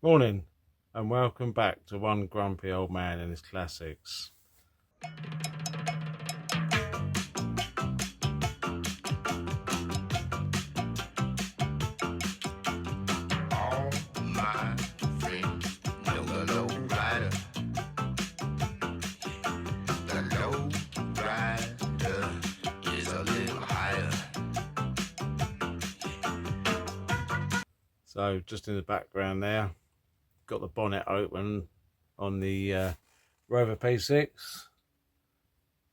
Morning and welcome back to One Grumpy Old Man and His Classics. All my friends know the low rider. The low rider is a little higher. So just in the background there, got the bonnet open on the ROVER P6.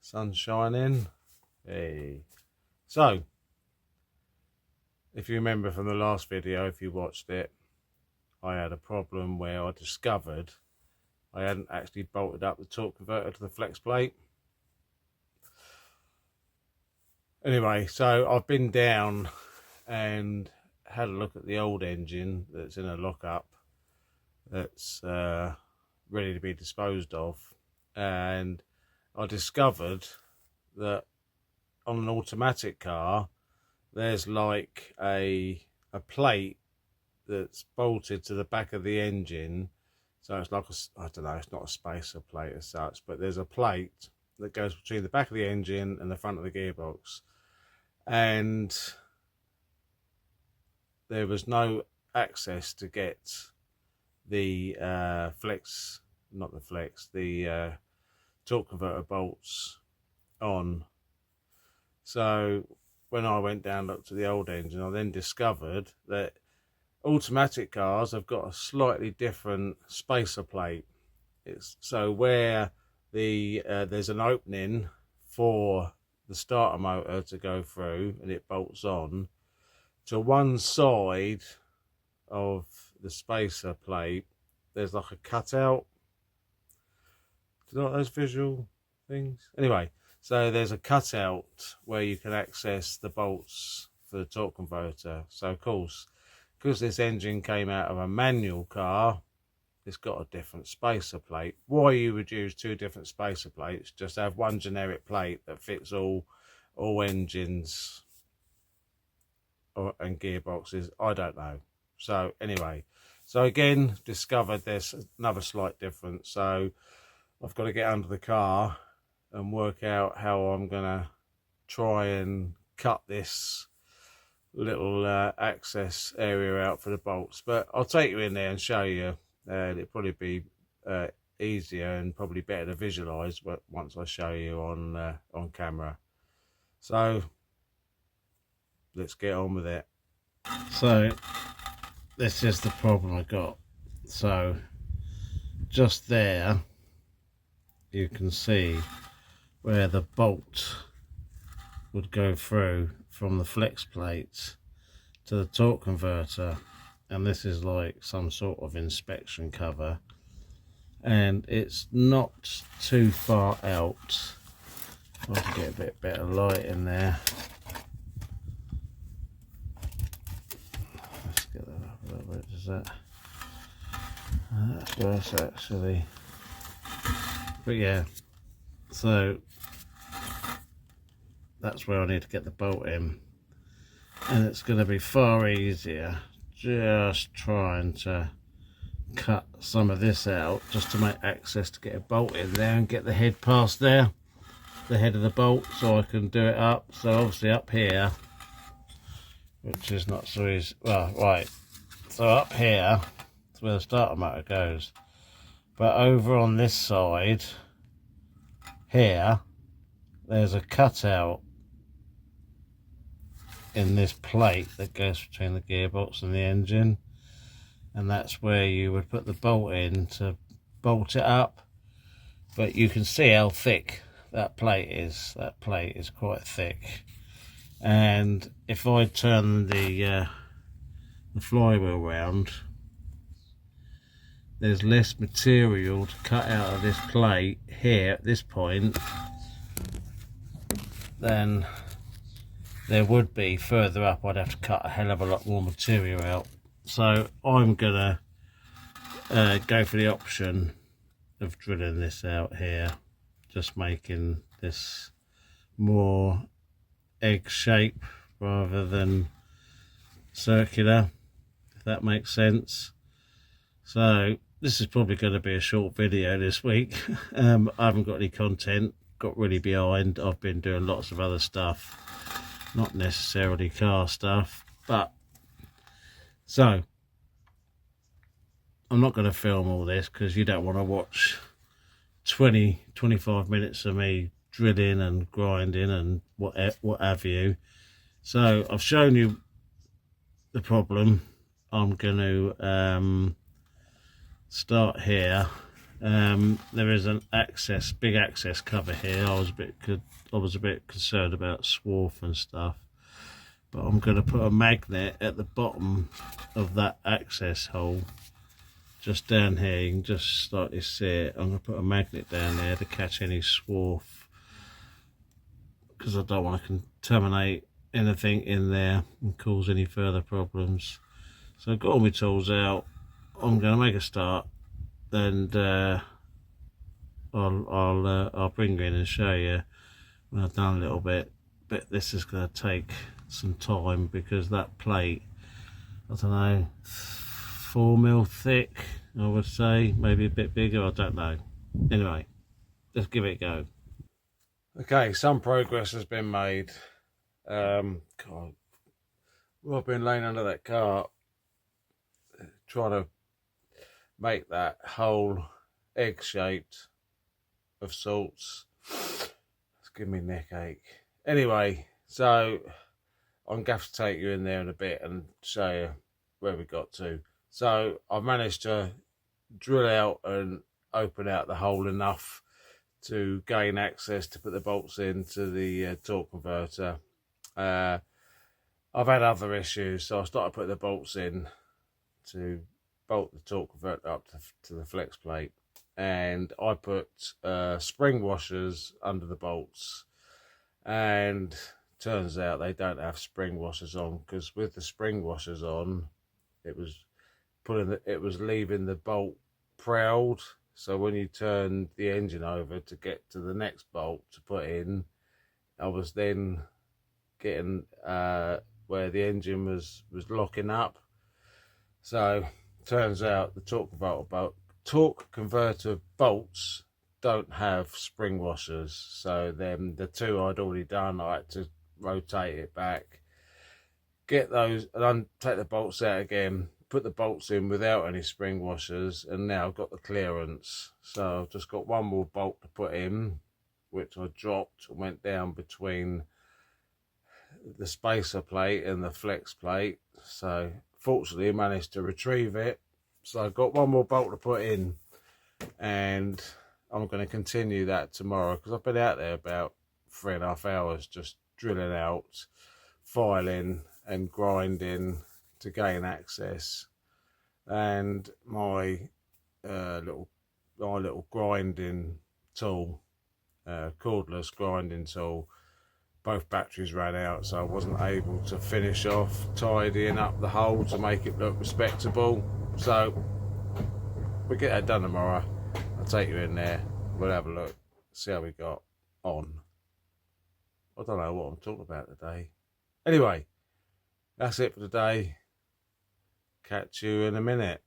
Sun shining. Hey. So, if you remember from the last video, if you watched it, I had a problem where I discovered I hadn't actually bolted up the torque converter to the flex plate. Anyway, so I've been down and had a look at the old engine that's in a lockup that's ready to be disposed of, and I discovered that on an automatic car there's like a plate that's bolted to the back of the engine. So it's like I don't know, it's not a spacer plate as such, but there's a plate that goes between the back of the engine and the front of the gearbox, and there was no access to get the torque converter bolts on. So when I went down, looked at the old engine, I then discovered that automatic cars have got a slightly different spacer plate. It's so where the there's an opening for the starter motor to go through and it bolts on, to one side of the spacer plate there's like a cutout. Do you know what those visual things? Anyway, so there's a cutout where you can access the bolts for the torque converter. So of course, because this engine came out of a manual car, it's got a different spacer plate. Why you would use two different spacer plates? Just have one generic plate that fits all engines and gearboxes, I don't know. So anyway, so again, discovered there's another slight difference. So I've got to get under the car and work out how I'm gonna try and cut this little access area out for the bolts. But I'll take you in there and show you. It'll probably be easier and probably better to visualize once I show you on camera. So let's get on with it. So this is the problem I got. So just there you can see where the bolt would go through from the flex plates to the torque converter, and this is like some sort of inspection cover, and it's not too far out. I'll have to get a bit better light in there. Let's get that up a little bit. Is that? That's worse actually. But yeah, so that's where I need to get the bolt in, and it's going to be far easier just trying to cut some of this out just to make access to get a bolt in there and get the head past there, the head of the bolt, so I can do it up. So obviously up here, which is not so easy, well, right, so up here is where the starter motor goes, but over on this side here there's a cutout in this plate that goes between the gearbox and the engine, and that's where you would put the bolt in to bolt it up. But you can see how thick that plate is. That plate is quite thick, and if I turn the flywheel round, there's less material to cut out of this plate here at this point than there would be further up. I'd have to cut a hell of a lot more material out. So I'm gonna go for the option of drilling this out here, just making this more egg shape rather than circular, if that makes sense. So this is probably going to be a short video this week. I haven't got any content, got really behind. I've been doing lots of other stuff, not necessarily car stuff, but so I'm not going to film all this because you don't want to watch 20-25 minutes of me drilling and grinding and what have you. So I've shown you the problem. I'm going to start here. There is an big access cover here. I was a bit concerned about swarf and stuff, but I'm going to put a magnet at the bottom of that access hole, just down here. You can just slightly see it. I'm going to put a magnet down there to catch any swarf, because I don't want to contaminate anything in there and cause any further problems. So I've got all my tools out. I'm going to make a start, and I'll bring you in and show you when I've done a little bit. But this is going to take some time because that plate, I don't know, 4mm thick, I would say, maybe a bit bigger, I don't know. Anyway, let's give it a go. Okay, some progress has been made. God, well, I've been laying under that car trying to make that hole egg shaped of sorts. It's giving me neck ache. Anyway, so I'm going to have to take you in there in a bit and show you where we got to. So I've managed to drill out and open out the hole enough to gain access to put the bolts into the torque converter. I've had other issues, so I started putting the bolts in to bolt the torque converter up to the flex plate, and I put spring washers under the bolts, and turns out they don't have spring washers on, because with the spring washers on, it was leaving the bolt proud. So when you turn the engine over to get to the next bolt to put in, I was then getting where the engine was locking up. So turns out the torque converter bolts don't have spring washers. So then the two I'd already done, I had to rotate it back, get those, and then take the bolts out again, put the bolts in without any spring washers, and now I've got the clearance. So I've just got one more bolt to put in, which I dropped and went down between the spacer plate and the flex plate. So fortunately I managed to retrieve it. So I've got one more bolt to put in, and I'm going to continue that tomorrow, because I've been out there about 3.5 hours just drilling out, filing and grinding to gain access. And my little grinding tool, cordless grinding tool, both batteries ran out, so I wasn't able to finish off tidying up the hole to make it look respectable. So we'll get that done tomorrow. I'll take you in there, we'll have a look, see how we got on. I don't know what I'm talking about today. Anyway, that's it for today. Catch you in a minute.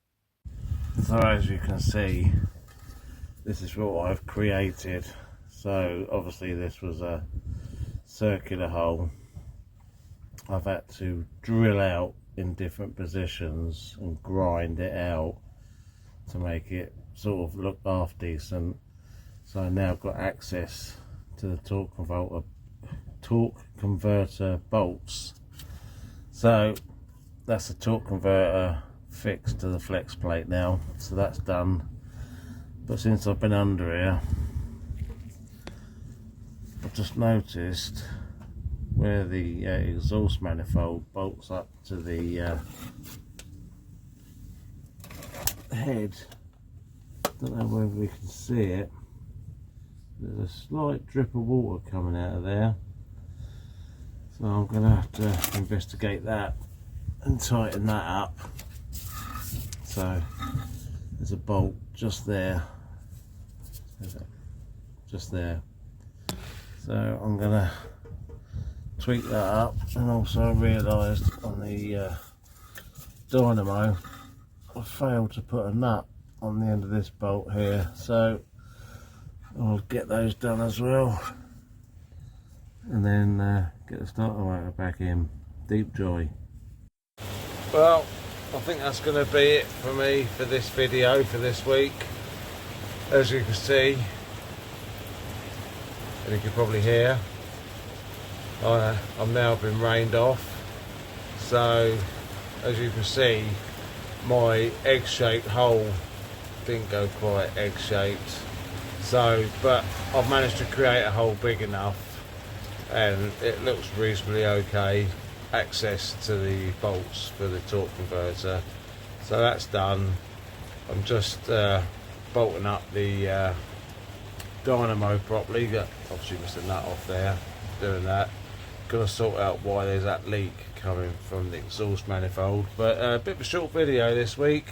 So as you can see, this is what I've created. So obviously this was a circular hole. I've had to drill out in different positions and grind it out to make it sort of look half decent. So I now got access to the torque converter bolts. So that's the torque converter fixed to the flex plate now, so that's done. But since I've been under here, I've just noticed where the exhaust manifold bolts up to the head. Don't know whether we can see it. There's a slight drip of water coming out of there, so I'm going to have to investigate that and tighten that up. So there's a bolt just there, just there. So I'm going to tweak that up. And also I realised on the dynamo, I failed to put a nut on the end of this bolt here, so I'll get those done as well, and then get the starter motor back in. Deep joy. Well, I think that's going to be it for me for this video for this week. As you can see, and you can probably hear, I'm now been rained off, so as you can see, my egg-shaped hole didn't go quite egg-shaped, so but I've managed to create a hole big enough and it looks reasonably okay. Access to the bolts for the torque converter, so that's done. I'm just bolting up the dynamo properly. Got obviously missed a nut off there, doing that. Gotta sort out why there's that leak coming from the exhaust manifold. But a bit of a short video this week.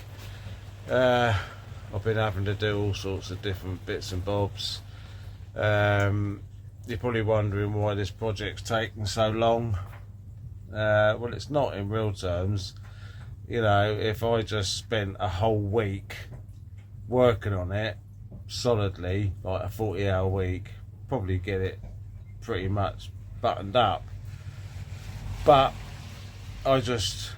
I've been having to do all sorts of different bits and bobs. You're probably wondering why this project's taking so long. Well, it's not in real terms. You know, if I just spent a whole week working on it solidly, like a 40-hour week, probably get it pretty much buttoned up. But I just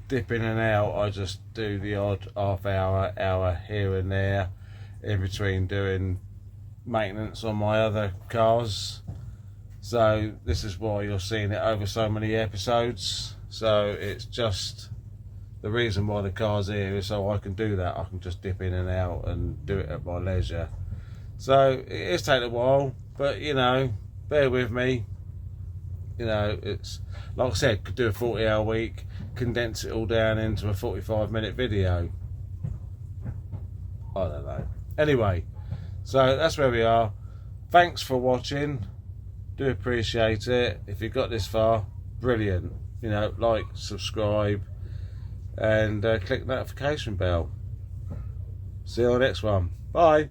dip in and out. I just do the odd hour here and there in between doing maintenance on my other cars. So this is why you're seeing it over so many episodes. So it's just the reason why the car's here is so I can do that. I can just dip in and out and do it at my leisure. So it's taken a while, but you know, bear with me. You know, it's like I said, could do a 40-hour week, condense it all down into a 45-minute video. I don't know. Anyway, so that's where we are. Thanks for watching. Do appreciate it. If you got this far, brilliant. You know, like, subscribe, and click the notification bell. See you on the next one. Bye.